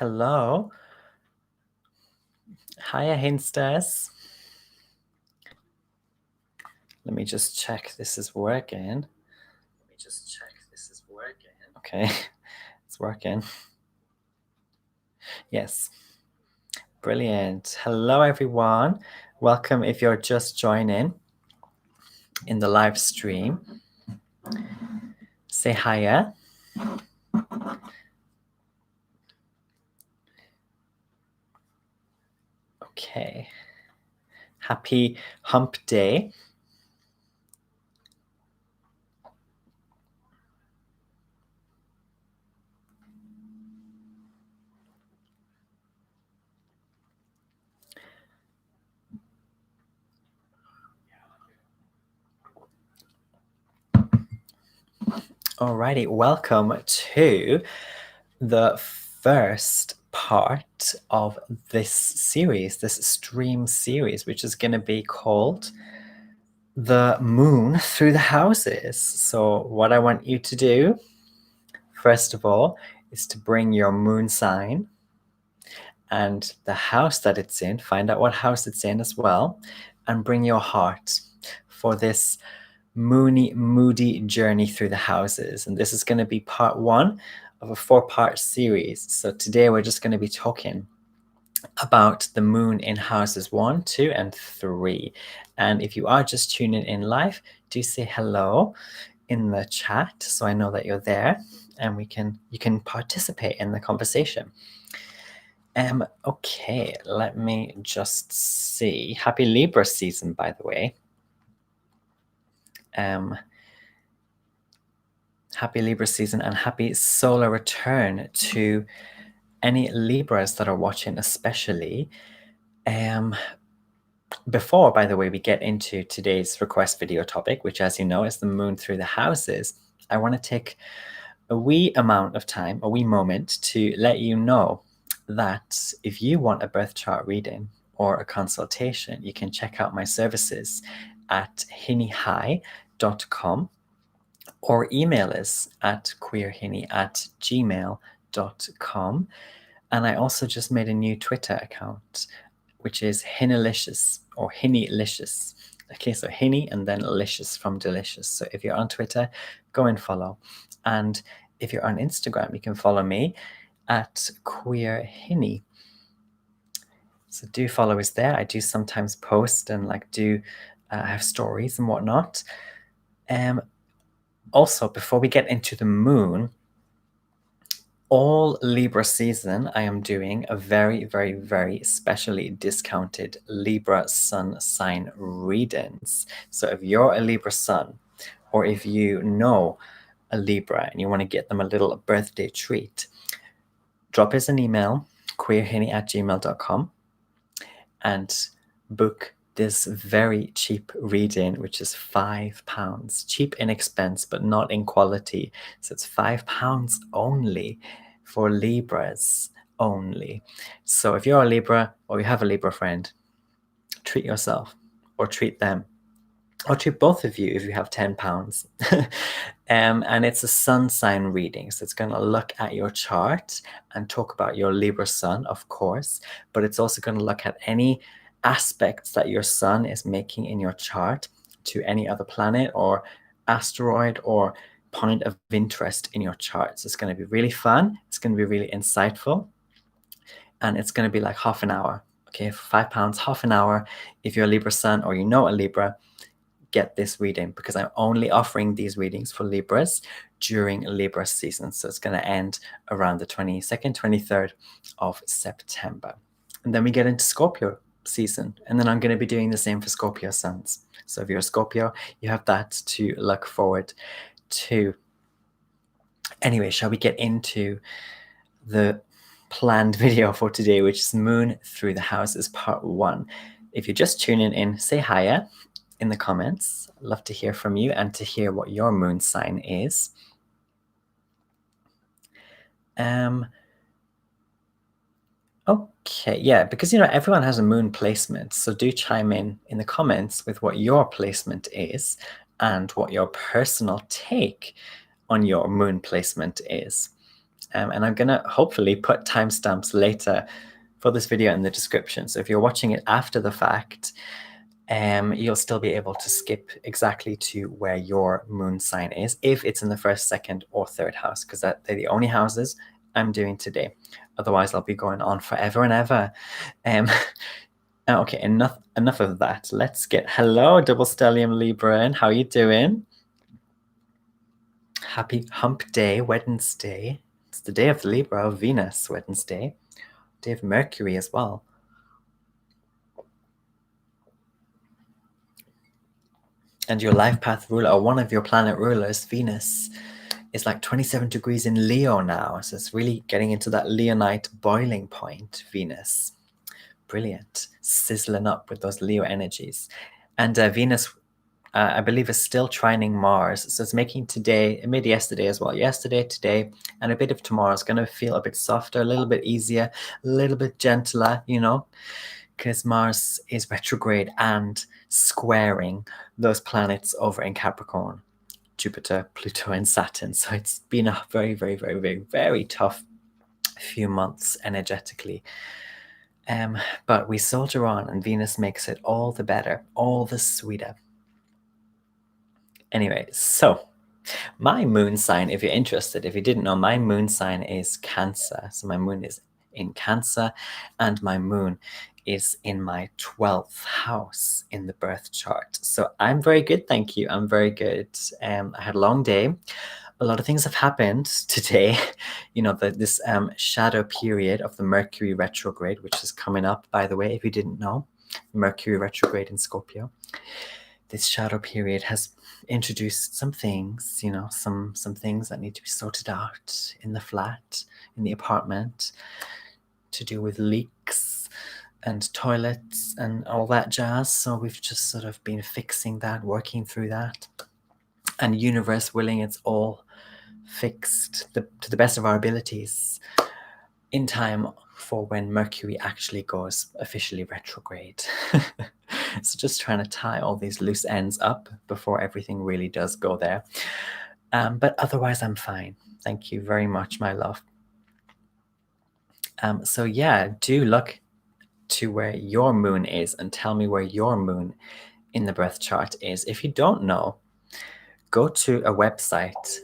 Hello. Hiya, Hinsters. Let me just check this is working. Okay, it's working. Yes. Brilliant. Hello, everyone. Welcome if you're just joining in the live stream. Say hiya. Okay. Happy hump day. Alrighty, welcome to the first part of this series, this stream series, which is going to be called The Moon Through the Houses. So what I want you to do, first of all, is to bring your moon sign and the house that it's in, find out what house it's in as well, and bring your heart for this moody journey through the houses. And this is going to be part one of a 4-part series. So today we're just going to be talking about the moon in houses 1, 2, and 3. And if you are just tuning in live, do say hello in the chat so I know that you're there and you can participate in the conversation. Okay, let me just see. Happy Libra season, by the way. Happy Libra season and happy solar return to any Libras that are watching, especially. Before, by the way, we get into today's request video topic, which, as you know, is the moon through the houses, I want to take a wee amount of time, a wee moment to let you know that if you want a birth chart reading or a consultation, you can check out my services at hinnyhigh.com or email us at queerhinny@gmail.com. And I also just made a new Twitter account, which is Hinnylicious or Hinnylicious. Okay, so Hinny and then Licious from Delicious. So if you're on Twitter, go and follow. And if you're on Instagram, you can follow me at queerhinny. So do follow us there. I do sometimes post and have stories and whatnot. Also, before we get into the moon, all Libra season, I am doing a very, very, very specially discounted Libra sun sign readings. So if you're a Libra sun, or if you know a Libra and you want to get them a little birthday treat, drop us an email, queerhinny@gmail.com, and book this very cheap reading, which is £5. Cheap in expense, but not in quality. So it's £5 only for Libras only. So if you're a Libra or you have a Libra friend, treat yourself or treat them. Or treat both of you if you have £10. And it's a sun sign reading. So it's going to look at your chart and talk about your Libra sun, of course. But it's also going to look at any aspects that your sun is making in your chart to any other planet or asteroid or point of interest in your chart. So it's going to be really fun. It's going to be really insightful. And it's going to be like half an hour. Okay, for £5, half an hour. If you're a Libra sun or you know a Libra, get this reading, because I'm only offering these readings for Libras during Libra season. So it's going to end around the 22nd, 23rd of September. And then we get into Scorpio season. And then I'm going to be doing the same for Scorpio suns. So if you're a Scorpio, you have that to look forward to. Anyway, shall we get into the planned video for today, which is Moon Through the Houses Part 1. If you're just tuning in, say hiya in the comments. I'd love to hear from you and to hear what your moon sign is. Okay, yeah, because everyone has a moon placement, so do chime in the comments with what your placement is and what your personal take on your moon placement is. And I'm going to hopefully put timestamps later for this video in the description. So if you're watching it after the fact, you'll still be able to skip exactly to where your moon sign is, if it's in the first, second, or third house, because they're the only houses I'm doing today. Otherwise, I'll be going on forever and ever. Okay, enough of that. Let's get hello, double stellium Libra, and how you doing? Happy hump day, Wednesday. It's the day of the Libra of Venus, Wednesday. Day of Mercury as well. And your life path ruler, or one of your planet rulers, Venus, is like 27 degrees in Leo now. So it's really getting into that Leonite boiling point, Venus. Brilliant. Sizzling up with those Leo energies. And Venus, I believe, is still trining Mars. So it's making today, it made yesterday as well. Yesterday, today, and a bit of tomorrow is going to feel a bit softer, a little bit easier, a little bit gentler, you know, because Mars is retrograde and squaring those planets over in Capricorn, Jupiter, Pluto, and Saturn. So it's been a very, very, very, very, very tough few months energetically. But we soldier on, and Venus makes it all the better, all the sweeter. Anyway, so my moon sign, if you're interested, if you didn't know, my moon sign is Cancer. So my moon is in Cancer, and my moon is in my 12th house in the birth chart. So I'm very good, thank you. I'm very good. I had a long day. A lot of things have happened today. You know, this shadow period of the Mercury retrograde, which is coming up, by the way, if you didn't know, Mercury retrograde in Scorpio. This shadow period has introduced some things, you know, some things that need to be sorted out in the flat, in the apartment, to do with leaks and toilets and all that jazz. So we've just sort of been fixing that, working through that. And universe willing, it's all fixed to the best of our abilities in time for when Mercury actually goes officially retrograde. So just trying to tie all these loose ends up before everything really does go there. But otherwise, I'm fine. Thank you very much, my love. So yeah, do look to where your moon is and tell me where your moon in the birth chart is. If you don't know, go to a website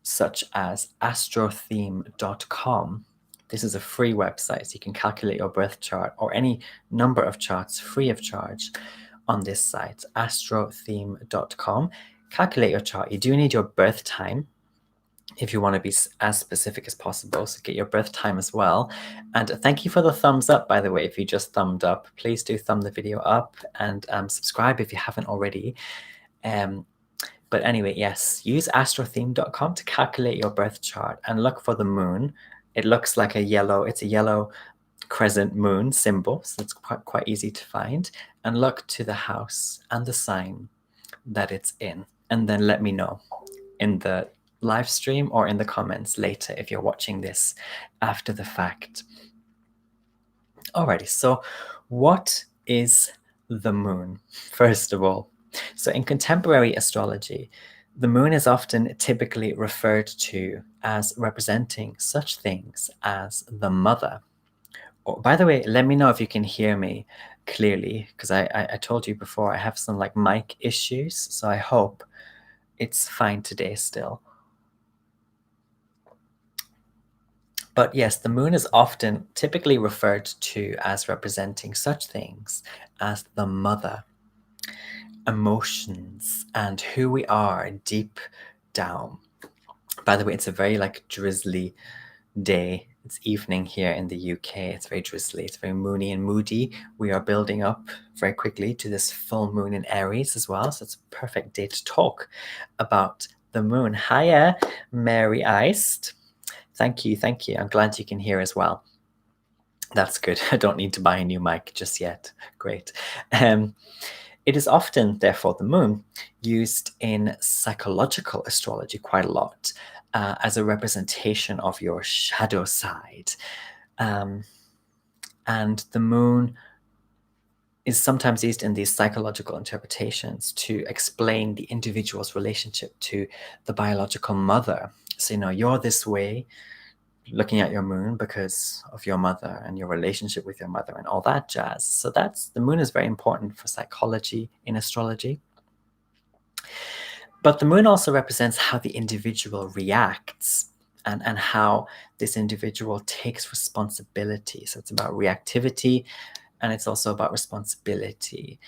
such as astrotheme.com. This is a free website, so you can calculate your birth chart or any number of charts free of charge on this site, astrotheme.com. Calculate your chart. You do need your birth time if you want to be as specific as possible, so get your birth time as well. And thank you for the thumbs up, by the way. If you just thumbed up, please do thumb the video up and subscribe if you haven't already. But anyway, yes, use astrotheme.com to calculate your birth chart and look for the moon. It looks like it's a yellow crescent moon symbol, so it's quite easy to find. And look to the house and the sign that it's in. And then let me know in the live stream or in the comments later if you're watching this after the fact. Alrighty, so what is the moon, first of all? So in contemporary astrology, the moon is often typically referred to as representing such things as the mother. Oh, by the way, let me know if you can hear me clearly, because I told you before I have some like mic issues, so I hope it's fine today still. But yes, the moon is often typically referred to as representing such things as the mother, emotions, and who we are deep down. By the way, it's a very like drizzly day. It's evening here in the UK. It's very drizzly. It's very moony and moody. We are building up very quickly to this full moon in Aries as well. So it's a perfect day to talk about the moon. Hiya, Mary Iced. Thank you. Thank you. I'm glad you can hear as well. That's good. I don't need to buy a new mic just yet. Great. It is often, therefore, the moon used in psychological astrology quite a lot as a representation of your shadow side. And the moon is sometimes used in these psychological interpretations to explain the individual's relationship to the biological mother. So, you know, you're this way, looking at your moon because of your mother and your relationship with your mother and all that jazz. So the moon is very important for psychology in astrology. But the moon also represents how the individual reacts and how this individual takes responsibility. So it's about reactivity, and it's also about responsibility.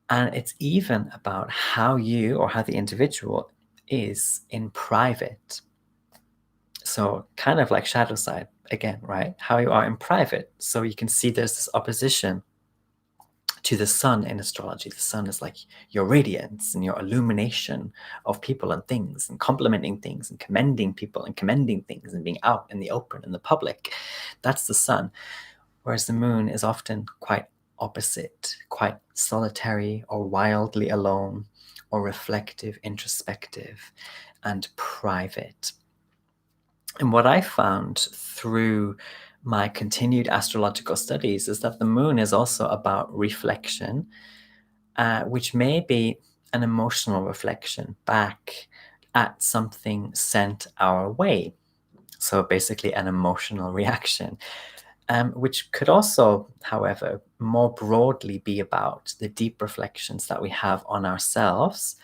And it's even about how you or how the individual is in private. So kind of like shadow side again, right? How you are in private. So you can see there's this opposition to the sun in astrology. The sun is like your radiance and your illumination of people and things, and complimenting things and commending people and commending things and being out in the open in the public. That's the sun. Whereas the moon is often quite opposite, quite solitary or wildly alone or reflective, introspective, and private. And what I found through my continued astrological studies is that the moon is also about reflection, which may be an emotional reflection back at something sent our way. So basically, an emotional reaction, which could also, however, more broadly be about the deep reflections that we have on ourselves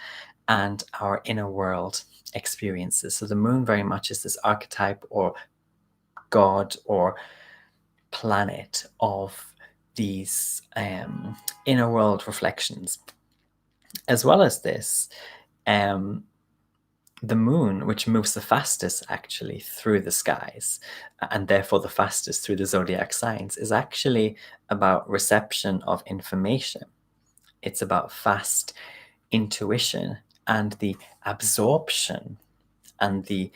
and our inner world experiences. So the moon very much is this archetype or god or planet of these inner world reflections. As well as this, the moon, which moves the fastest actually through the skies, and therefore the fastest through the zodiac signs, is actually about reception of information. It's about fast intuition and the absorption and the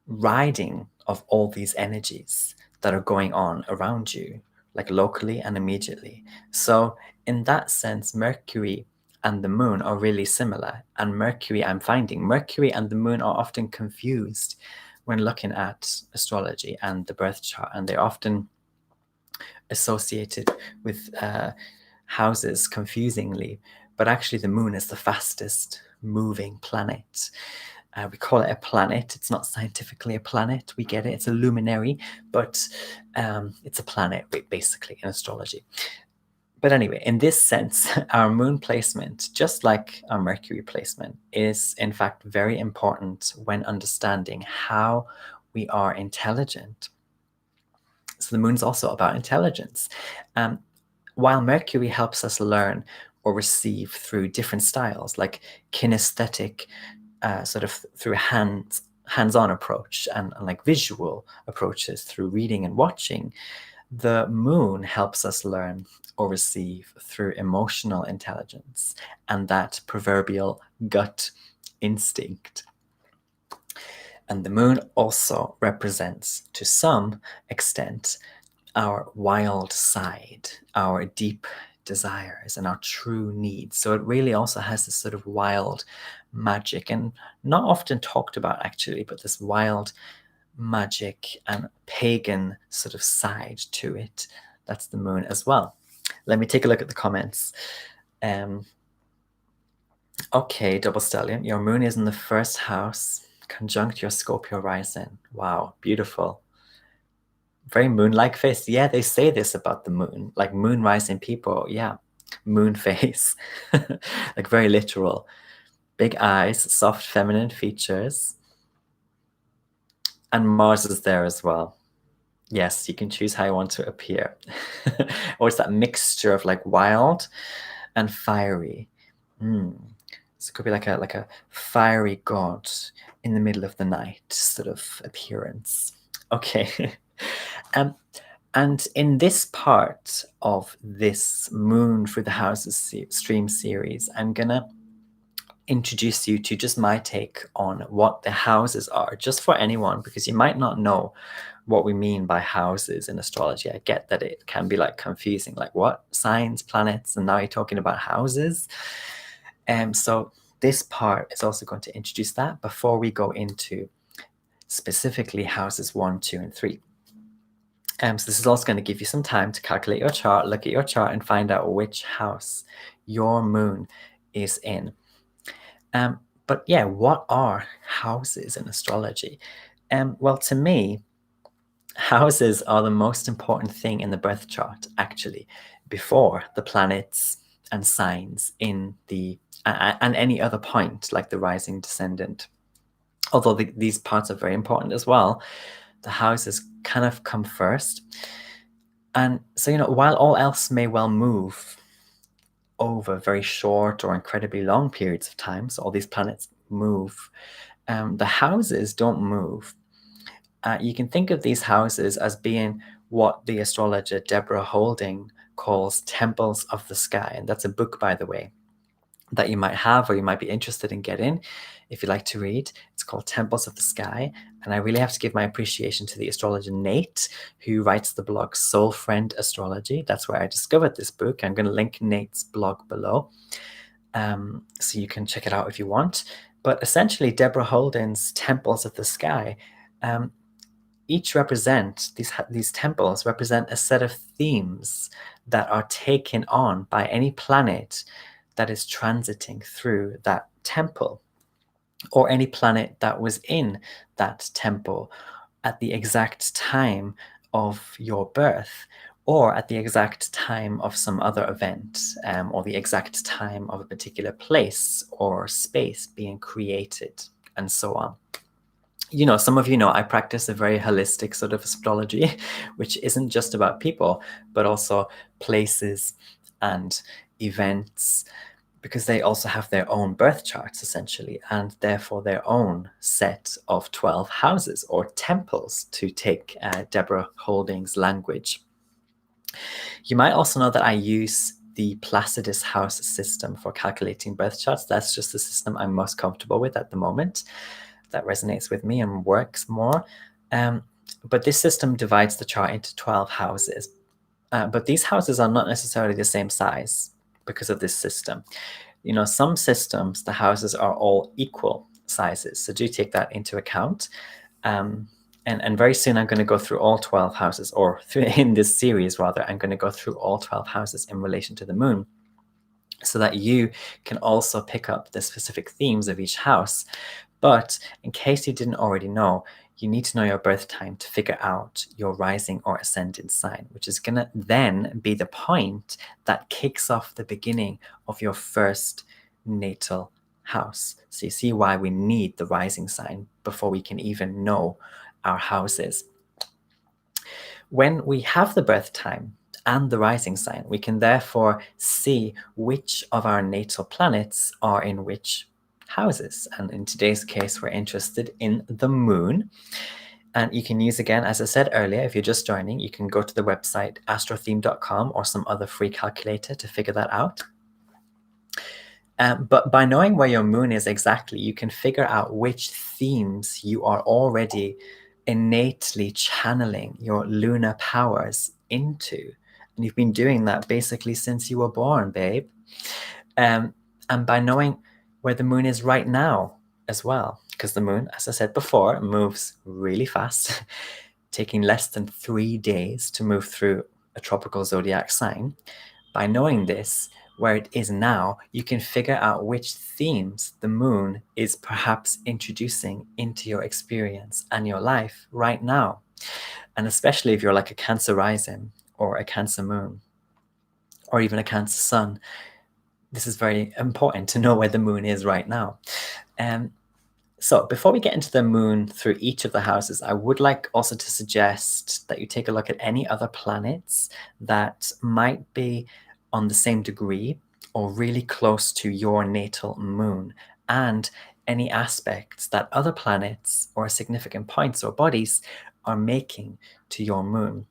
riding of all these energies that are going on around you, like locally and immediately. So, in that sense, Mercury and the moon are really similar. And I'm finding Mercury and the moon are often confused when looking at astrology and the birth chart, and they're often associated with houses confusingly. But actually, the moon is the fastest moving planet. We call it a planet. It's not scientifically a planet. We get it. It's a luminary, but it's a planet, basically, in astrology. But anyway, in this sense, our moon placement, just like our Mercury placement, is in fact very important when understanding how we are intelligent. So the moon's also about intelligence. While Mercury helps us learn or receive through different styles, like kinesthetic, sort of through hands-on approach and like visual approaches through reading and watching, the moon helps us learn or receive through emotional intelligence and that proverbial gut instinct. And the moon also represents, to some extent, our wild side, our deep desires and our true needs. So it really also has this sort of wild magic, and not often talked about actually, but this wild magic and pagan sort of side to it. That's the moon as well. Let me take a look at the comments. Okay, Double Stallion, your moon is in the first house, conjunct your Scorpio rising. Wow, beautiful. Very moon-like face. Yeah, they say this about the moon, like moon rising people. Yeah, moon face, like very literal. Big eyes, soft feminine features. And Mars is there as well. Yes, you can choose how you want to appear. Or it's that mixture of like wild and fiery. So it could be like a fiery god in the middle of the night sort of appearance. Okay. And in this part of this Moon Through the Houses stream series, I'm gonna introduce you to just my take on what the houses are, just for anyone, because you might not know what we mean by houses in astrology. I get that it can be like confusing, like what? Signs, planets, and now you're talking about houses. So this part is also going to introduce that before we go into specifically houses 1, 2, and 3. So this is also going to give you some time to calculate your chart, look at your chart, and find out which house your moon is in. But yeah, what are houses in astrology? Well, to me, houses are the most important thing in the birth chart, actually, before the planets and signs in the and any other point like the rising descendant. Although these parts are very important as well, the houses kind of come first. And so, while all else may well move over very short or incredibly long periods of time, so all these planets move, the houses don't move. You can think of these houses as being what the astrologer Deborah Houlding calls temples of the sky. And that's a book, by the way, that you might have or you might be interested in getting if you like to read. It's called Temples of the Sky. And I really have to give my appreciation to the astrologer Nate, who writes the blog Soul Friend Astrology. That's where I discovered this book. I'm going to link Nate's blog below, so you can check it out if you want. But essentially, Deborah Houlding's Temples of the Sky, each represent, these temples represent a set of themes that are taken on by any planet that is transiting through that temple, or any planet that was in that temple at the exact time of your birth, or at the exact time of some other event, or the exact time of a particular place or space being created, and so on. Some of you know I practice a very holistic sort of astrology, which isn't just about people, but also places and events, because they also have their own birth charts, essentially, and therefore their own set of 12 houses or temples, to take Deborah Houlding's language. You might also know that I use the Placidus house system for calculating birth charts. That's just the system I'm most comfortable with at the moment. That resonates with me and works more. But this system divides the chart into 12 houses. But these houses are not necessarily the same size because of this system. Some systems, the houses are all equal sizes. So do take that into account. And very soon I'm going to go through all 12 houses, or in this series, rather, I'm going to go through all 12 houses in relation to the moon, so that you can also pick up the specific themes of each house. But in case you didn't already know, you need to know your birth time to figure out your rising or ascendant sign, which is going to then be the point that kicks off the beginning of your first natal house. So you see why we need the rising sign before we can even know our houses. When we have the birth time and the rising sign, we can therefore see which of our natal planets are in which houses. And in today's case, we're interested in the moon. And you can use, again, as I said earlier, if you're just joining, you can go to the website astrotheme.com or some other free calculator to figure that out. But by knowing where your moon is exactly, you can figure out which themes you are already innately channeling your lunar powers into. And you've been doing that basically since you were born, babe. And by knowing where the moon is right now as well, because the moon, as I said before, moves really fast, taking less than 3 days to move through a tropical zodiac sign. By knowing this, where it is now, you can figure out which themes the moon is perhaps introducing into your experience and your life right now. And especially if you're like a Cancer rising or a Cancer moon, or even a Cancer sun, this is very important to know where the moon is right now. So before we get into the moon through each of the houses, I would like also to suggest that you take a look at any other planets that might be on the same degree or really close to your natal moon, and any aspects that other planets or significant points or bodies are making to your moon.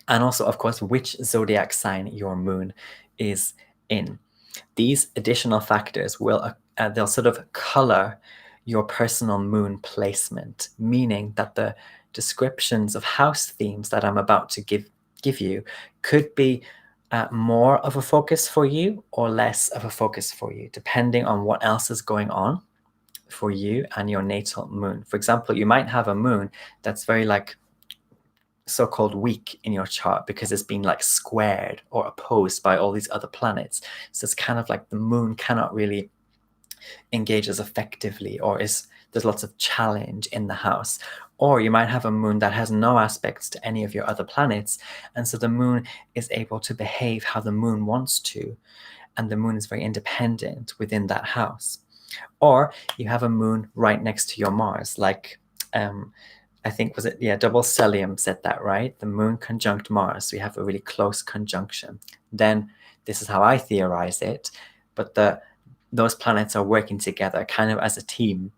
And also, of course, which zodiac sign your moon is in. These additional factors will they'll sort of color your personal moon placement, meaning that the descriptions of house themes that I'm about to give you could be more of a focus for you or less of a focus for you, depending on what else is going on for you and your natal moon. For example, you might have a moon that's very like so-called weak in your chart because it's been like squared or opposed by all these other planets. So it's kind of like the moon cannot really engage as effectively or is there's lots of challenge in the house. Or you might have a moon that has no aspects to any of your other planets, and so the moon is able to behave how the moon wants to, and the moon is very independent within that house. Or you have a moon right next to your Mars, like I think, was it, yeah, double stellium said that, right? The moon conjunct Mars. So you have a really close conjunction. Then this is how I theorize it, but those planets are working together kind of as a team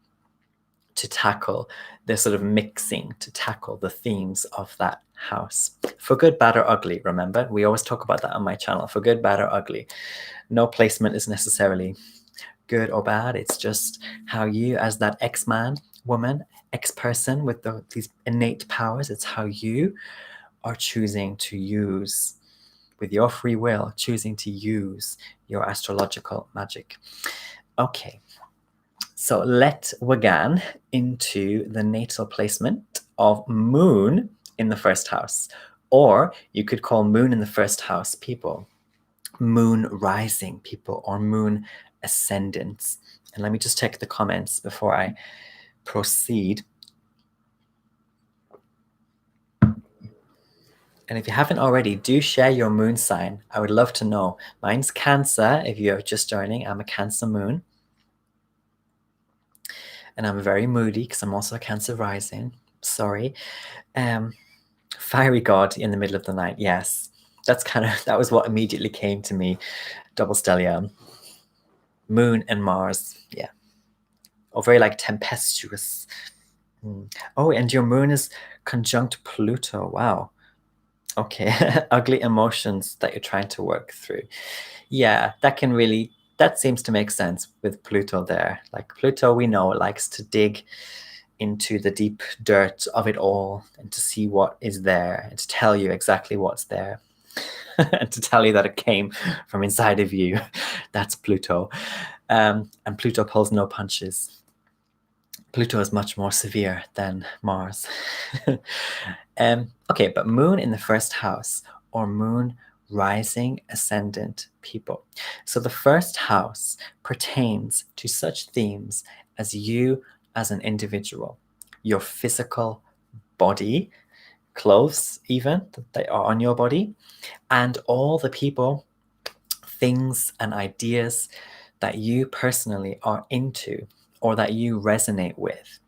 to tackle the sort of mixing, to tackle the themes of that house. For good, bad, or ugly, remember? We always talk about that on my channel. For good, bad, or ugly. No placement is necessarily good or bad. It's just how you, as that X-man, woman, X-person with these innate powers, it's how you are choosing to use, with your free will, choosing to use your astrological magic. Okay, so let's begin into the natal placement of moon in the first house. Or you could call moon in the first house people moon rising people or moon ascendants. And let me just check the comments before I proceed. And if you haven't already, do share your moon sign. I would love to know. Mine's Cancer. If you're just joining, I'm a Cancer moon. And I'm very moody because I'm also a Cancer rising. Sorry. Fiery god in the middle of the night. Yes. That was what immediately came to me. Double stellium. Moon and Mars. Yeah. Or very like tempestuous. Oh, and your moon is conjunct Pluto. Wow. Okay. Ugly emotions that you're trying to work through. Yeah, that seems to make sense with Pluto there. Like Pluto, we know, likes to dig into the deep dirt of it all and to see what is there and to tell you exactly what's there and to tell you that it came from inside of you. That's Pluto. And Pluto pulls no punches. Pluto is much more severe than Mars. Okay, but moon in the first house or moon rising ascendant people. So the first house pertains to such themes as you as an individual, your physical body, clothes even that are on your body, and all the people, things, and ideas that you personally are into or that you resonate with.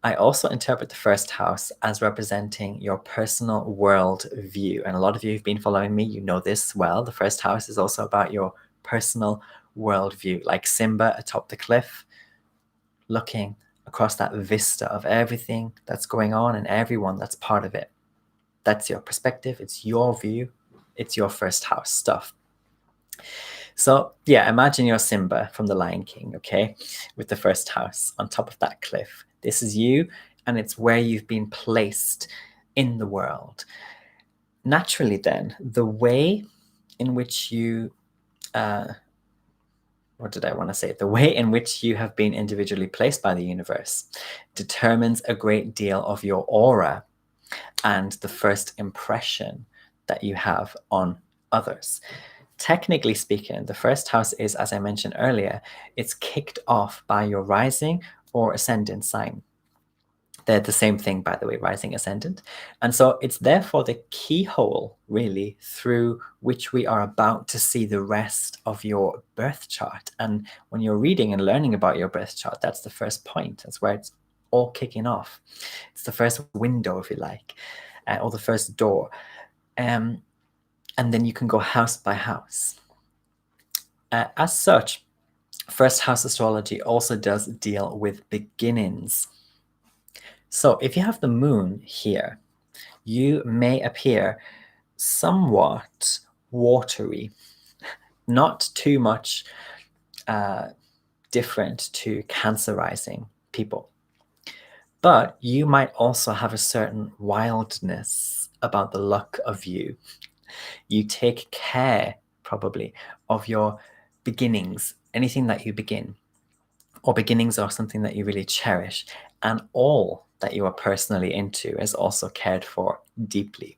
I also interpret the first house as representing your personal world view. And a lot of you who've been following me, you know this well. The first house is also about your personal world view, like Simba atop the cliff, looking across that vista of everything that's going on and everyone that's part of it. That's your perspective. It's your view. It's your first house stuff. So yeah, imagine you're Simba from The Lion King, okay, with the first house on top of that cliff. This is you, and it's where you've been placed in the world. Naturally, then, the way in which you, what did I want to say? The way in which you have been individually placed by the universe determines a great deal of your aura and the first impression that you have on others. Technically speaking, the first house is, as I mentioned earlier, it's kicked off by your rising or ascendant sign. They're the same thing, by the way, rising, ascendant. And so it's therefore the keyhole, really, through which we are about to see the rest of your birth chart. And when you're reading and learning about your birth chart, that's the first point. That's where it's all kicking off. It's the first window, if you like, or the first door. And then you can go house by house. As such, first house astrology also does deal with beginnings. So if you have the moon here, you may appear somewhat watery, not too much different to Cancer rising people. But you might also have a certain wildness about the look of you. You take care, probably, of your beginnings, anything that you begin, or beginnings are something that you really cherish, and all that you are personally into is also cared for deeply.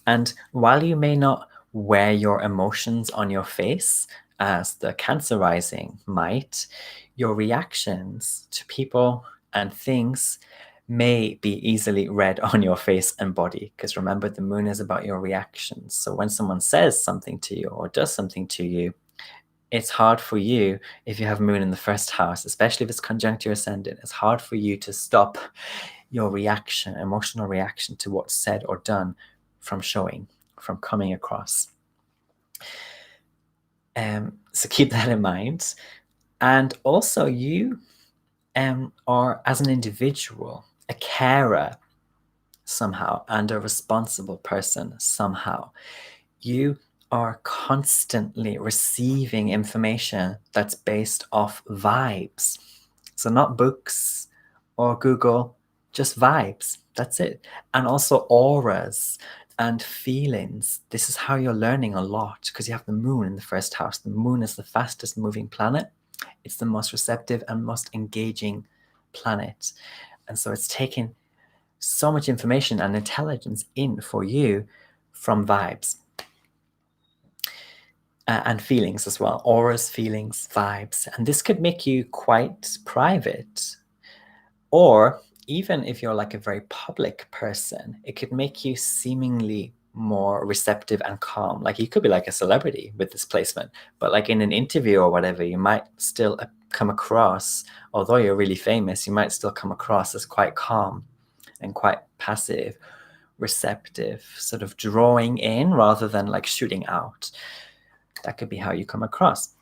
And while you may not wear your emotions on your face as the Cancer rising might, your reactions to people and things may be easily read on your face and body, because remember, the moon is about your reactions. So when someone says something to you or does something to you, it's hard for you, if you have moon in the first house, especially if it's conjunct your ascendant, it's hard for you to stop your reaction, emotional reaction to what's said or done from showing, from coming across. So keep that in mind. And also you are, as an individual, a carer somehow and a responsible person somehow. You are constantly receiving information that's based off vibes. So not books or Google, just vibes. That's it. And also auras and feelings. This is how you're learning a lot, because you have the moon in the first house. The moon is the fastest moving planet. It's the most receptive and most engaging planet. And so it's taking so much information and intelligence in for you from vibes. And feelings as well, auras, feelings, vibes. And this could make you quite private. Or even if you're like a very public person, it could make you seemingly more receptive and calm. Like you could be like a celebrity with this placement, but like in an interview or whatever, you might still come across, although you're really famous, you might still come across as quite calm and quite passive, receptive, sort of drawing in rather than like shooting out. That could be how you come across.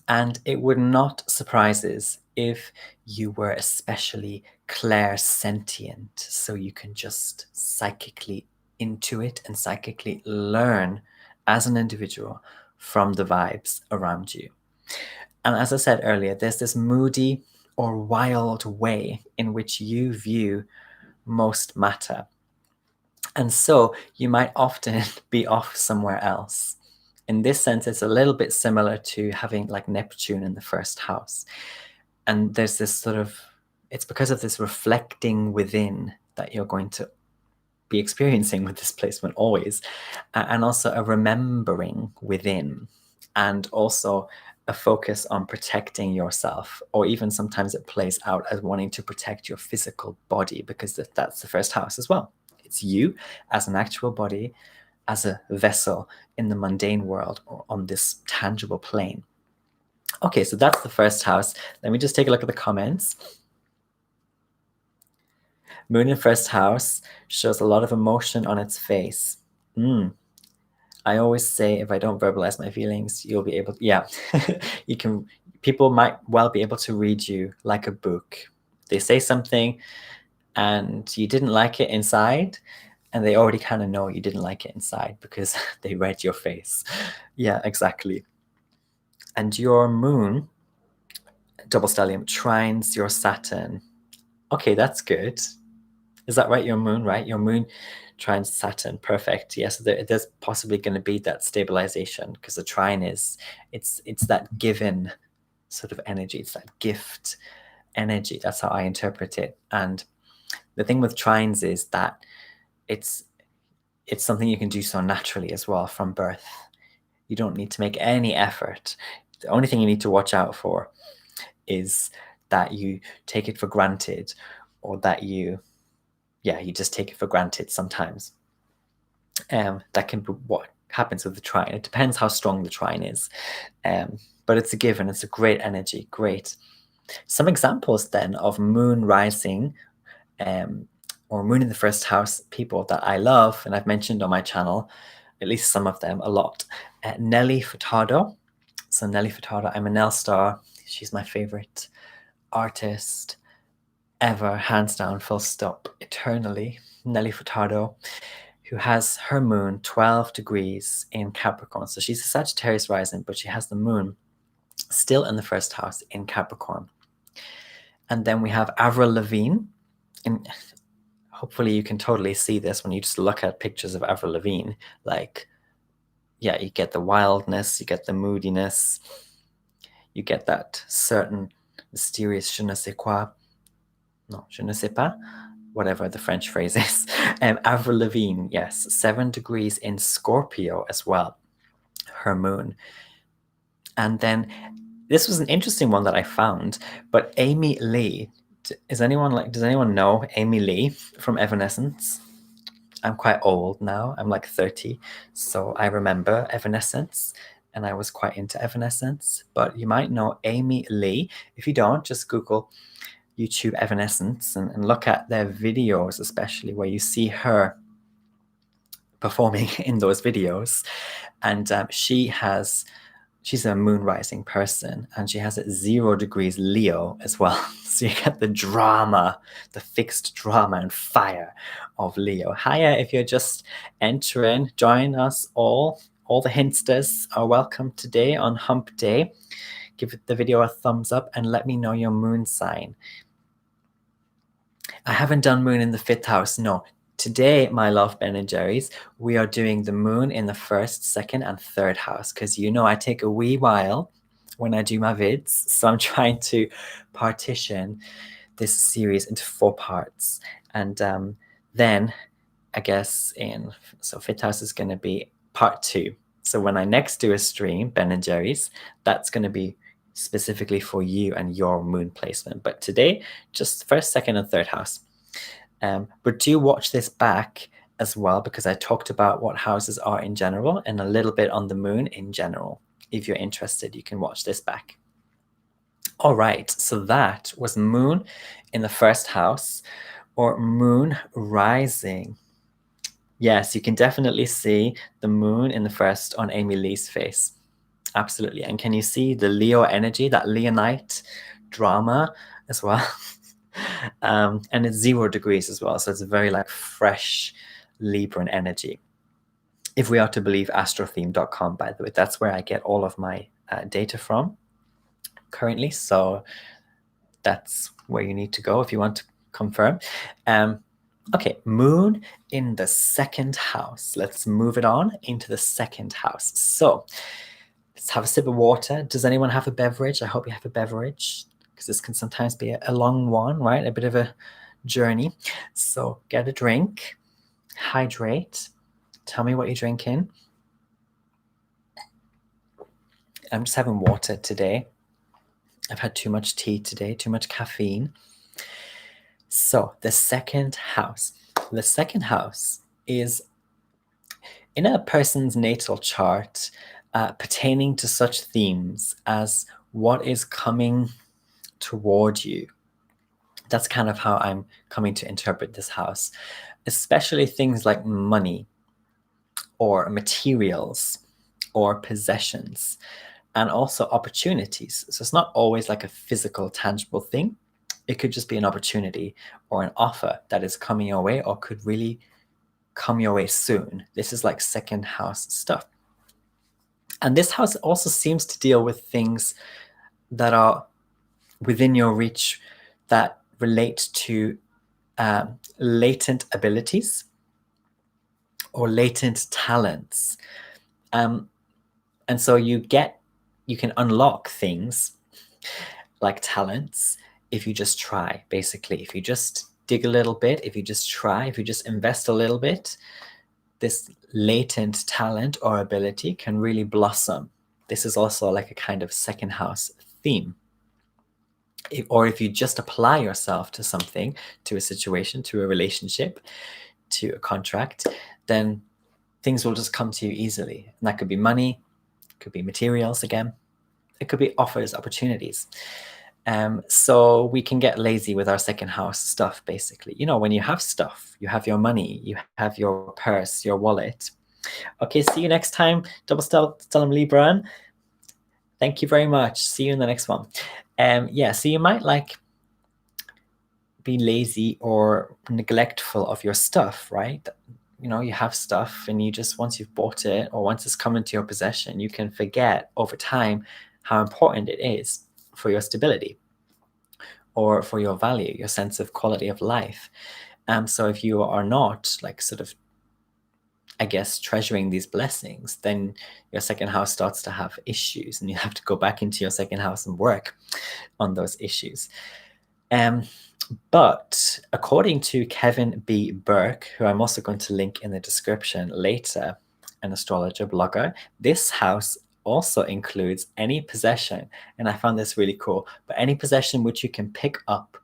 And it would not surprise us if you were especially clairsentient, so you can just psychically intuit and psychically learn as an individual from the vibes around you. And as I said earlier, there's this moody or wild way in which you view most matter. And so you might often be off somewhere else. In this sense, it's a little bit similar to having like Neptune in the first house. And there's this sort of, it's because of this reflecting within that you're going to be experiencing with this placement always. And also a remembering within, and also a focus on protecting yourself, or even sometimes it plays out as wanting to protect your physical body, because that's the first house as well. It's you as an actual body, as a vessel in the mundane world or on this tangible plane. Okay, so that's the first house. Let me just take a look at the comments. Moon in first house shows a lot of emotion on its face. I always say, if I don't verbalize my feelings, you'll be able to, yeah, you can, people might well be able to read you like a book. They say something and you didn't like it inside, and they already kind of know you didn't like it inside because they read your face. Yeah, exactly. And your moon, double stellium, trines your Saturn. Okay, that's good. Is that right? Your moon, right? Your moon trines Saturn. Perfect. Yes, there's possibly going to be that stabilization, because the trine is, it's that given sort of energy. It's that gift energy. That's how I interpret it. And the thing with trines is that it's something you can do so naturally as well from birth. You don't need to make any effort. The only thing you need to watch out for is that you take it for granted, or that you just take it for granted sometimes. That can be what happens with the trine. It depends how strong the trine is. But it's a given. It's a great energy. Great. Some examples then of moon rising or moon in the first house people that I love, and I've mentioned on my channel, at least some of them a lot. Nelly Furtado. So Nelly Furtado, I'm a Nell star. She's my favorite artist ever, hands down, full stop, eternally. Nelly Furtado, who has her moon 12 degrees in Capricorn. So she's a Sagittarius rising, but she has the moon still in the first house in Capricorn. And then we have Avril Lavigne. And hopefully you can totally see this when you just look at pictures of Avril Lavigne. Like, yeah, you get the wildness, you get the moodiness, you get that certain mysterious je ne sais quoi. No, je ne sais pas. Whatever the French phrase is. Avril Lavigne, yes, 7 degrees in Scorpio as well, her moon. And then this was an interesting one that I found, but Amy Lee, does anyone know Amy Lee from Evanescence? I'm quite old now. I'm like 30, so I remember Evanescence, and I was quite into Evanescence. But you might know Amy Lee. If you don't, just Google YouTube Evanescence and look at their videos, especially where you see her performing in those videos. And she's a moon rising person, and she has 0 degrees Leo as well. So you get the drama, the fixed drama and fire of Leo. Hiya, if you're just entering, join us all. All the Hinsters are welcome today on Hump Day. Give the video a thumbs up and let me know your moon sign. I haven't done moon in the 5th house, no. Today, my love Ben and Jerry's, we are doing the moon in the 1st, 2nd, and 3rd house, because I take a wee while when I do my vids, so I'm trying to partition this series into 4 parts. And then, I guess, 5th house is going to be part 2. So when I next do a stream, Ben and Jerry's, that's going to be specifically for you and your moon placement. But today, just 1st, 2nd, and 3rd house. But do watch this back as well, because I talked about what houses are in general and a little bit on the moon in general. If you're interested, you can watch this back. All right, so that was moon in the 1st house, or moon rising. Yes, you can definitely see the moon in the 1st on Amy Lee's face. Absolutely. And can you see the Leo energy, that Leonite drama as well? And it's 0 degrees as well. So it's a very fresh Libran energy. If we are to believe astrotheme.com, by the way, that's where I get all of my data from currently. So that's where you need to go if you want to confirm. Okay, moon in the 2nd house. Let's move it on into the 2nd house. So let's have a sip of water. Does anyone have a beverage? I hope you have a beverage, because this can sometimes be a long one, right? A bit of a journey. So get a drink, hydrate. Tell me what you're drinking. I'm just having water today. I've had too much tea today, too much caffeine. So the 2nd house. The 2nd house is in a person's natal chart pertaining to such themes as what is coming toward you. That's kind of how I'm coming to interpret this house, especially things like money or materials or possessions, and also opportunities. So it's not always like a physical, tangible thing. It could just be an opportunity or an offer that is coming your way or could really come your way soon. This is like 2nd house stuff. And this house also seems to deal with things that are within your reach that relate to latent abilities or latent talents. And so you can unlock things like talents if you just try, basically. If you just dig a little bit, if you just try, if you just invest a little bit, this latent talent or ability can really blossom. This is also like a kind of 2nd house theme. Or if you just apply yourself to something, to a situation, to a relationship, to a contract, then things will just come to you easily. And that could be money, it could be materials again, it could be offers, opportunities. So we can get lazy with our 2nd house stuff, basically. When you have stuff, you have your money, you have your purse, your wallet. Okay, see you next time. Double Stellum Libran. Thank you very much. See you in the next one. So you might be lazy or neglectful of your stuff, right? You have stuff and you just, once you've bought it or once it's come into your possession, you can forget over time how important it is for your stability or for your value, your sense of quality of life. So if you are not treasuring these blessings, then your 2nd house starts to have issues and you have to go back into your 2nd house and work on those issues. But according to Kevin B. Burke, who I'm also going to link in the description later, an astrologer blogger, this house also includes any possession, and I found this really cool, but any possession which you can pick up.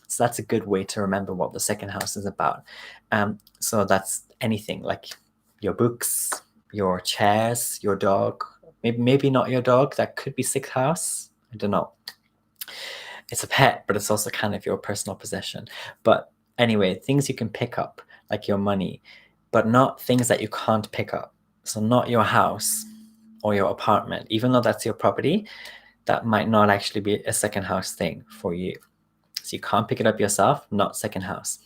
So that's a good way to remember what the second house is about. So that's anything like your books, your chairs, your dog, maybe not your dog, that could be sixth house. I don't know. It's a pet, but it's also kind of your personal possession. But anyway, things you can pick up, like your money, but not things that you can't pick up. So not your house or your apartment, even though that's your property, that might not actually be a second house thing for you. So you can't pick it up yourself, not second house.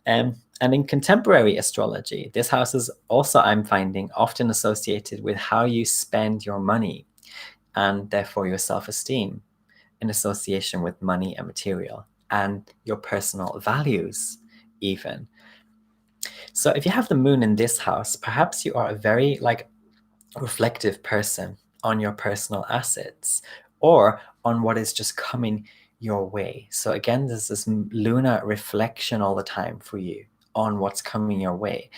And in contemporary astrology, this house is also, I'm finding, often associated with how you spend your money and therefore your self-esteem in association with money and material and your personal values even. So if you have the moon in this house, perhaps you are a very reflective person on your personal assets or on what is just coming your way. So again, there's this lunar reflection all the time for you on what's coming your way.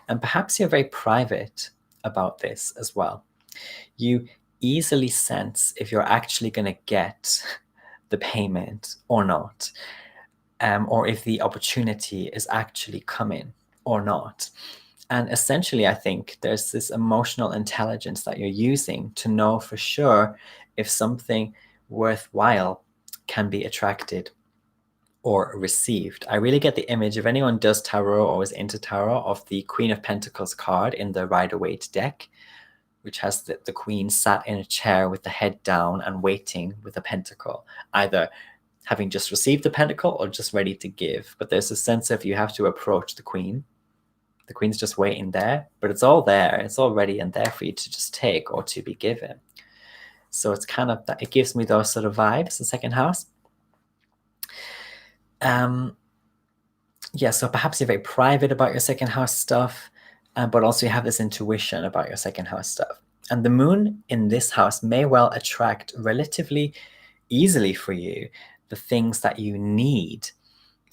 And perhaps you're very private about this as well. You easily sense if you're actually going to get the payment or not, or if the opportunity is actually coming or not. And essentially, I think there's this emotional intelligence that you're using to know for sure if something worthwhile can be attracted or received. I really get the image, if anyone does tarot or is into tarot, of the Queen of Pentacles card in the Rider-Waite deck, which has the queen sat in a chair with the head down and waiting with a pentacle, either having just received the pentacle or just ready to give. But there's a sense of you have to approach the queen. The queen's just waiting there, but it's all there. It's all ready and there for you to just take or to be given. So it's kind of that, it gives me those sort of vibes, the second house. Yeah, so perhaps you're very private about your second house stuff, but also you have this intuition about your second house stuff. And the moon in this house may well attract relatively easily for you the things that you need,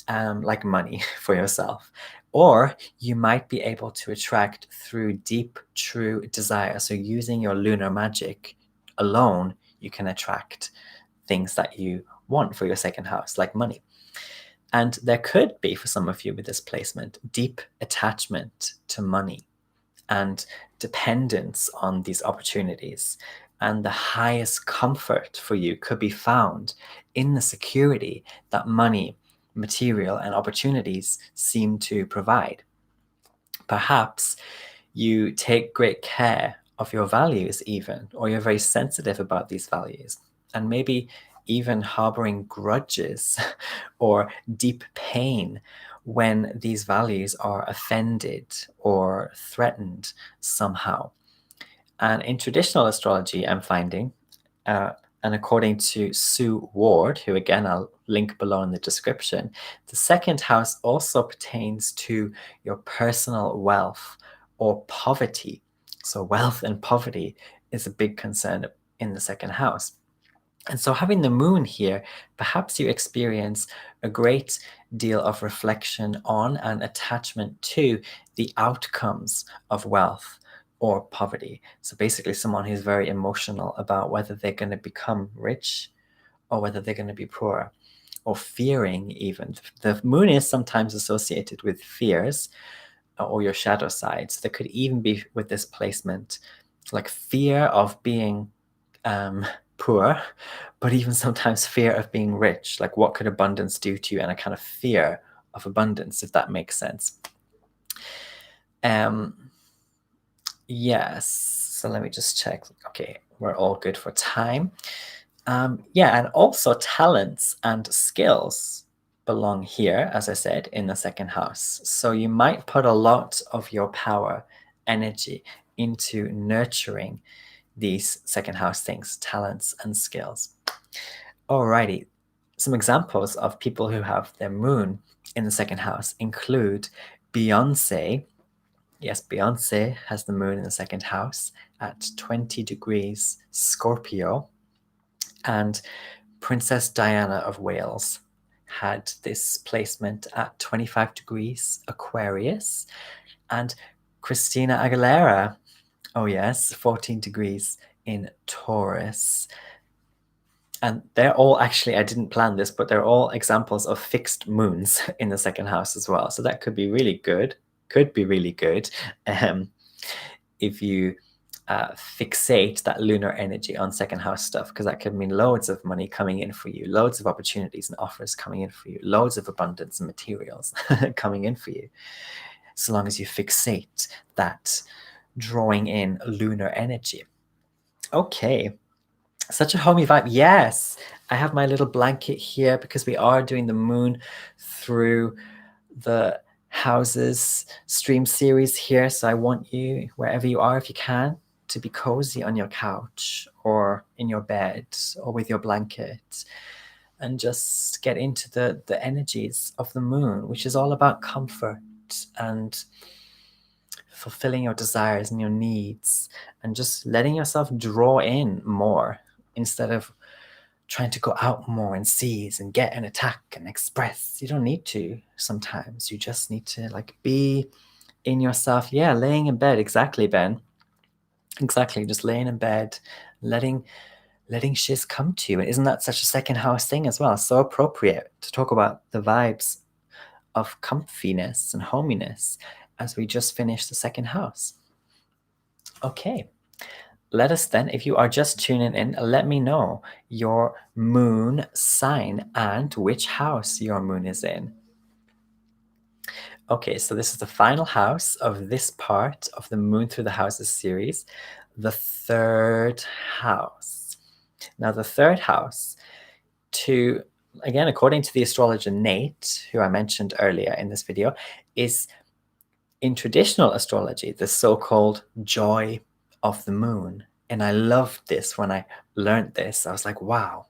like money for yourself. Or you might be able to attract through deep, true desire. So using your lunar magic alone, you can attract things that you want for your second house, like money. And there could be, for some of you with this placement, deep attachment to money and dependence on these opportunities. And the highest comfort for you could be found in the security that money, material, and opportunities seem to provide. Perhaps you take great care of your values even, or you're very sensitive about these values, and maybe even harboring grudges or deep pain when these values are offended or threatened somehow. And in traditional astrology, I'm finding, and according to Sue Ward, who again I'll link below in the description, the second house also pertains to your personal wealth or poverty. So wealth and poverty is a big concern in the second house. And so having the moon here, perhaps you experience a great deal of reflection on and attachment to the outcomes of wealth or poverty. So basically someone who's very emotional about whether they're going to become rich or whether they're going to be poor, or fearing even. The moon is sometimes associated with fears or your shadow side. So there could even be, with this placement, like fear of being poor, but even sometimes fear of being rich. Like what could abundance do to you, and a kind of fear of abundance, if that makes sense. Yes, so let me just check. Okay, we're all good for time. Yeah, and also talents and skills belong here, as I said, in the second house. So you might put a lot of your power, energy into nurturing these second house things, talents and skills. Alrighty, some examples of people who have their moon in the second house include Beyonce. Yes, Beyonce has the moon in the second house at 20 degrees Scorpio. And Princess Diana of Wales had this placement at 25 degrees Aquarius. And Christina Aguilera, oh yes, 14 degrees in Taurus. And they're all actually, I didn't plan this, but they're all examples of fixed moons in the second house as well. So that could be really good. Could be really good if you fixate that lunar energy on second house stuff, because that could mean loads of money coming in for you, loads of opportunities and offers coming in for you, loads of abundance and materials coming in for you, so long as you fixate that drawing in lunar energy. Okay, such a homey vibe. Yes, I have my little blanket here because we are doing the moon through the houses stream series here. So I want you, wherever you are, if you can, to be cozy on your couch or in your bed or with your blanket, and just get into the energies of the moon, which is all about comfort and fulfilling your desires and your needs, and just letting yourself draw in more instead of trying to go out more and seize and get and attack and express. You don't need to. Sometimes you just need to like be in yourself. Yeah, laying in bed. Exactly, Ben. Exactly. Just laying in bed, letting shiz come to you. And isn't that such a second house thing as well? So appropriate to talk about the vibes of comfiness and hominess as we just finished the second house. Okay. Let us then, if you are just tuning in, let me know your moon sign and which house your moon is in. Okay, so this is the final house of this part of the Moon Through the Houses series, the third house. Now, the third house, again, according to the astrologer Nate, who I mentioned earlier in this video, is in traditional astrology, the so-called joy of the moon. And I loved this when I learned this. I was like, wow,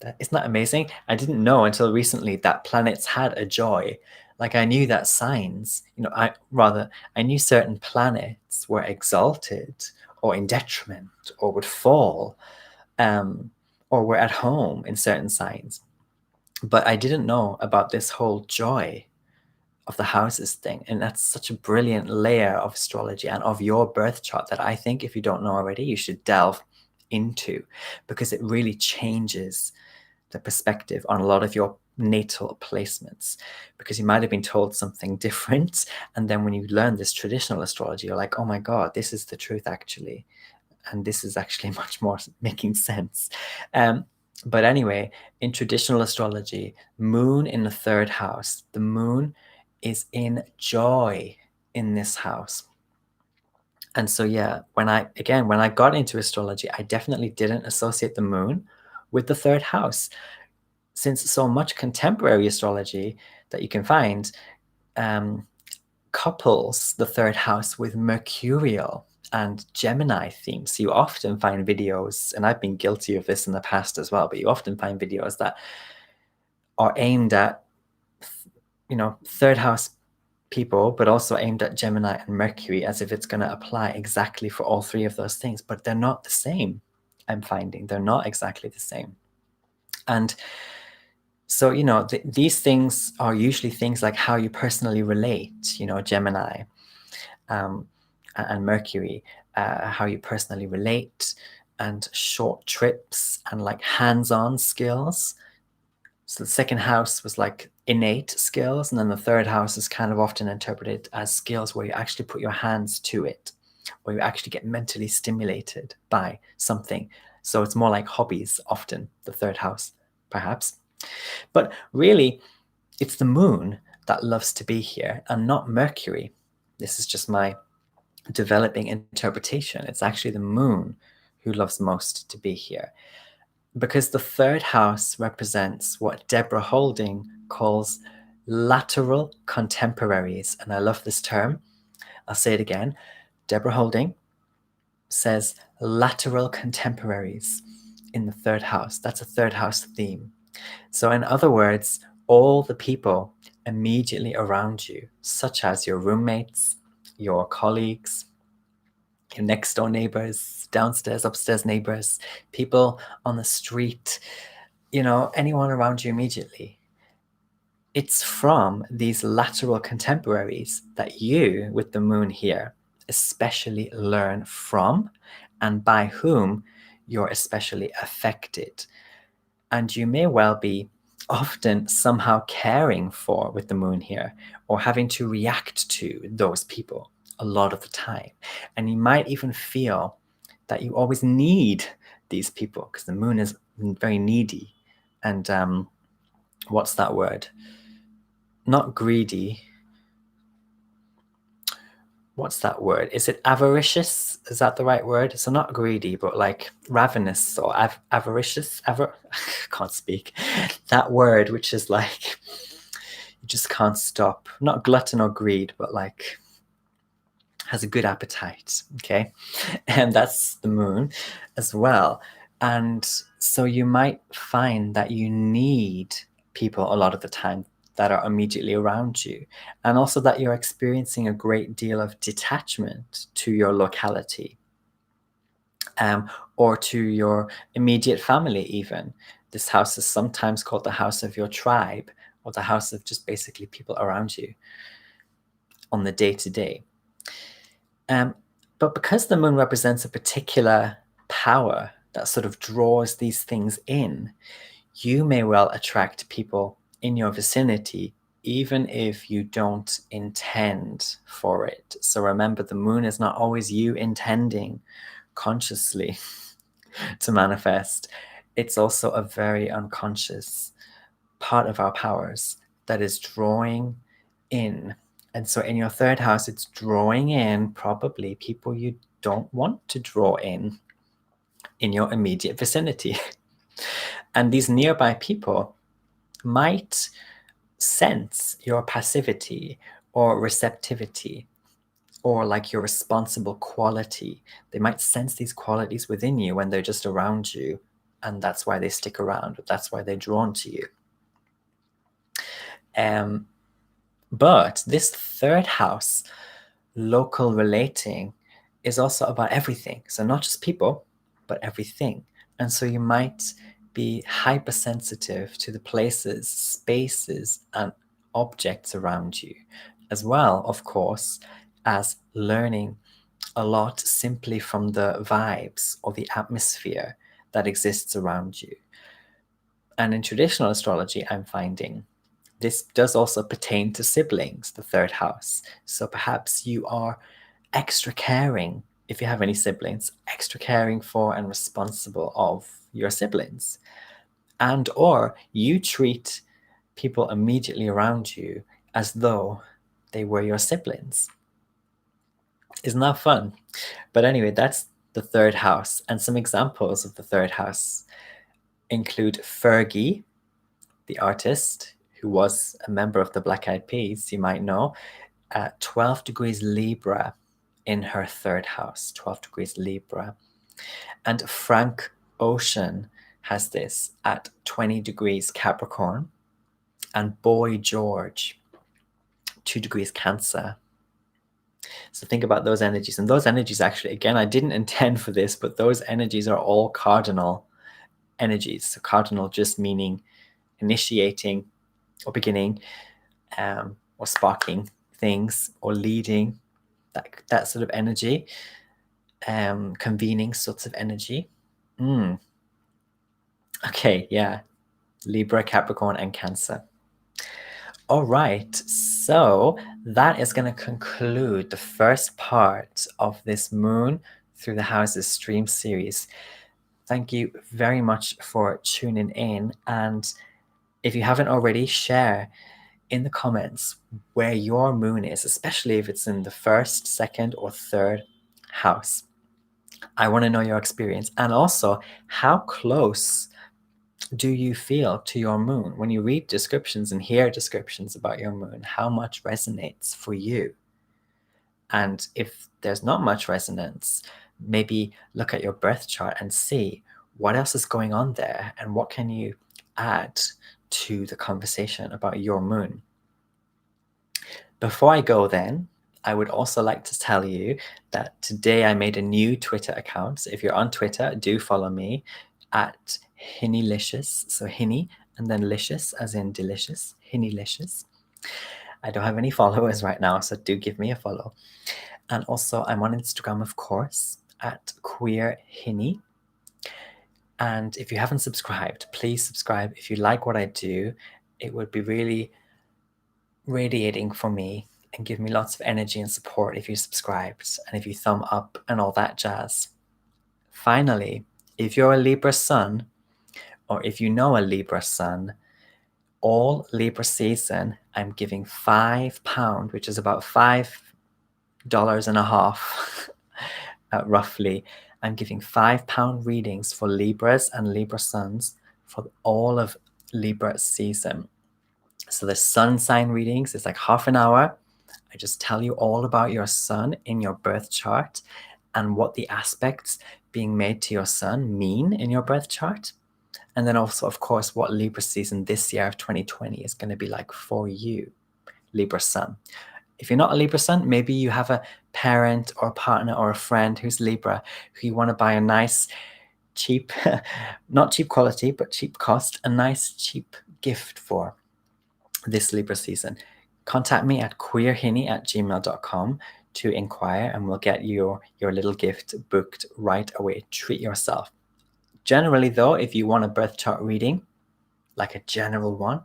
isn't that amazing? I didn't know until recently that planets had a joy. Like I knew that signs, I knew certain planets were exalted or in detriment or would fall, or were at home in certain signs. But I didn't know about this whole joy of the houses thing. And that's such a brilliant layer of astrology and of your birth chart that I think, if you don't know already, you should delve into, because it really changes the perspective on a lot of your natal placements, because you might have been told something different, and then when you learn this traditional astrology, you're like, oh my god, this is the truth actually, and this is actually much more making sense. But anyway, in traditional astrology, moon in the third house, the moon is in joy in this house. And so yeah, when I got into astrology, I definitely didn't associate the moon with the third house, since so much contemporary astrology that you can find couples the third house with mercurial and Gemini themes. So you often find videos, and I've been guilty of this in the past as well, but you often find videos that are aimed at, third house people, but also aimed at Gemini and Mercury, as if it's going to apply exactly for all three of those things. But they're not the same. I'm finding they're not exactly the same. And so, these things are usually things like how you personally relate, Gemini and Mercury, how you personally relate, and short trips and like hands-on skills. So the second house was like innate skills, and then the third house is kind of often interpreted as skills where you actually put your hands to it, or you actually get mentally stimulated by something. So it's more like hobbies often, the third house, perhaps. But really, it's the moon that loves to be here and not Mercury. This is just my developing interpretation. It's actually the moon who loves most to be here, because the third house represents what Deborah Houlding calls lateral contemporaries. And I love this term. I'll say it again. Deborah Houlding says lateral contemporaries in the third house. That's a third house theme. So in other words, all the people immediately around you, such as your roommates, your colleagues, your next door neighbors, downstairs, upstairs neighbors, people on the street, anyone around you immediately. It's from these lateral contemporaries that you, with the moon here, especially learn from and by whom you're especially affected. And you may well be often somehow caring for with the moon here, or having to react to those people a lot of the time. And you might even feel that you always need these people because the moon is very needy and what's that word? Not greedy. What's that word? Is it avaricious? Is that the right word? So not greedy, but like ravenous or avaricious. Can't speak. That word, which is like you just can't stop. Not glutton or greed, but like has a good appetite. Okay, and that's the moon as well. And so you might find that you need people a lot of the time that are immediately around you, and also that you're experiencing a great deal of detachment to your locality, or to your immediate family even. This house is sometimes called the house of your tribe, or the house of just basically people around you on the day-to-day. But because the moon represents a particular power that sort of draws these things in, you may well attract people in your vicinity even if you don't intend for it. So remember, the moon is not always you intending consciously to manifest. It's also a very unconscious part of our powers that is drawing in. And so in your third house, it's drawing in probably people you don't want to draw in your immediate vicinity. And these nearby people might sense your passivity or receptivity, or like your responsible quality. They might sense these qualities within you when they're just around you, and that's why they stick around. That's why they're drawn to you. But this third house, local relating, is also about everything. So not just people, but everything. And so you might be hypersensitive to the places, spaces, and objects around you, as well, of course, as learning a lot simply from the vibes or the atmosphere that exists around you. And in traditional astrology, I'm finding this does also pertain to siblings, the third house. So perhaps you are extra caring, if you have any siblings, extra caring for and responsible of your siblings. And or you treat people immediately around you as though they were your siblings. Isn't that fun? But anyway, that's the third house. And some examples of the third house include Fergie, the artist, who was a member of the Black Eyed Peas, you might know, at 12 degrees Libra in her third house, 12 degrees Libra. And Frank Ocean has this at 20 degrees Capricorn. And Boy George, 2 degrees Cancer. So think about those energies. And those energies, actually, again, I didn't intend for this, but those energies are all cardinal energies. So cardinal just meaning initiating or beginning, or sparking things, or leading, that sort of energy, convening sorts of energy. Okay, yeah. Libra, Capricorn, and Cancer. All right, so that is going to conclude the first part of this Moon Through the Houses stream series. Thank you very much for tuning in. And if you haven't already, share in the comments where your moon is, especially if it's in the first, second, or third house. I want to know your experience. And also, how close do you feel to your moon? When you read descriptions and hear descriptions about your moon, how much resonates for you? And if there's not much resonance, maybe look at your birth chart and see what else is going on there and what can you add to the conversation about your moon. Before I go then, I would also like to tell you that today I made a new Twitter account. So if you're on Twitter, do follow me at Hinnylicious. So Hinny and then licious as in delicious, Hinnylicious. I don't have any followers right now, so do give me a follow. And also I'm on Instagram, of course, at queerhinny. And if you haven't subscribed, please subscribe. If you like what I do, it would be really radiating for me and give me lots of energy and support if you subscribed and if you thumb up and all that jazz. Finally, if you're a Libra sun, or if you know a Libra sun, all Libra season, I'm giving £5, which is about $5.50 roughly. I'm giving £5 readings for Libras and Libra suns for all of Libra season. So the sun sign readings is like half an hour. I just tell you all about your sun in your birth chart and what the aspects being made to your sun mean in your birth chart. And then also, of course, what Libra season this year of 2020 is going to be like for you, Libra sun. If you're not a Libra sun, maybe you have a parent or a partner or a friend who's Libra who you want to buy a nice, cheap, not cheap quality, but cheap cost, a nice, cheap gift for this Libra season. Contact me at queerhinny@gmail.com to inquire, and we'll get your little gift booked right away. Treat yourself. Generally, though, if you want a birth chart reading, like a general one,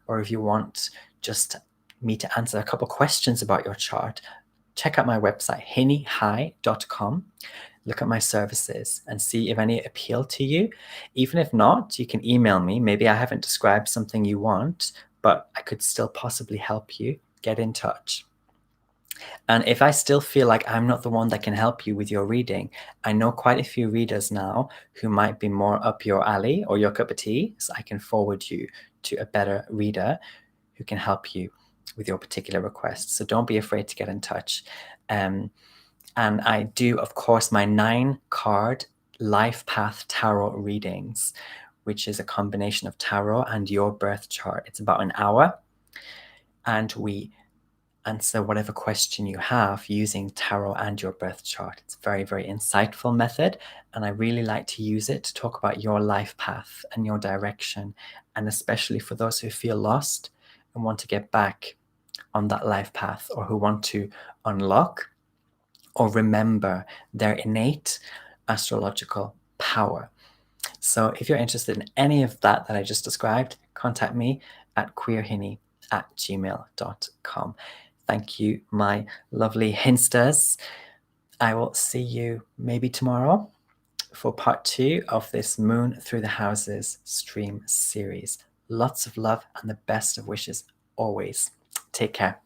or if you want just me to answer a couple questions about your chart, check out my website, hinnyhigh.com. Look at my services and see if any appeal to you. Even if not, you can email me. Maybe I haven't described something you want, but I could still possibly help you. Get in touch. And if I still feel like I'm not the one that can help you with your reading, I know quite a few readers now who might be more up your alley or your cup of tea, so I can forward you to a better reader who can help you with your particular request. So don't be afraid to get in touch. And I do, of course, my 9-card Life Path Tarot readings, which is a combination of tarot and your birth chart. It's about an hour, and we answer whatever question you have using tarot and your birth chart. It's a very, very insightful method, and I really like to use it to talk about your life path and your direction, and especially for those who feel lost and want to get back on that life path, or who want to unlock or remember their innate astrological power. So if you're interested in any of that I just described, contact me at queerhinny@gmail.com. Thank you, my lovely Hinsters. I will see you maybe tomorrow for part 2 of this Moon Through the Houses stream series. Lots of love and the best of wishes always. Take care.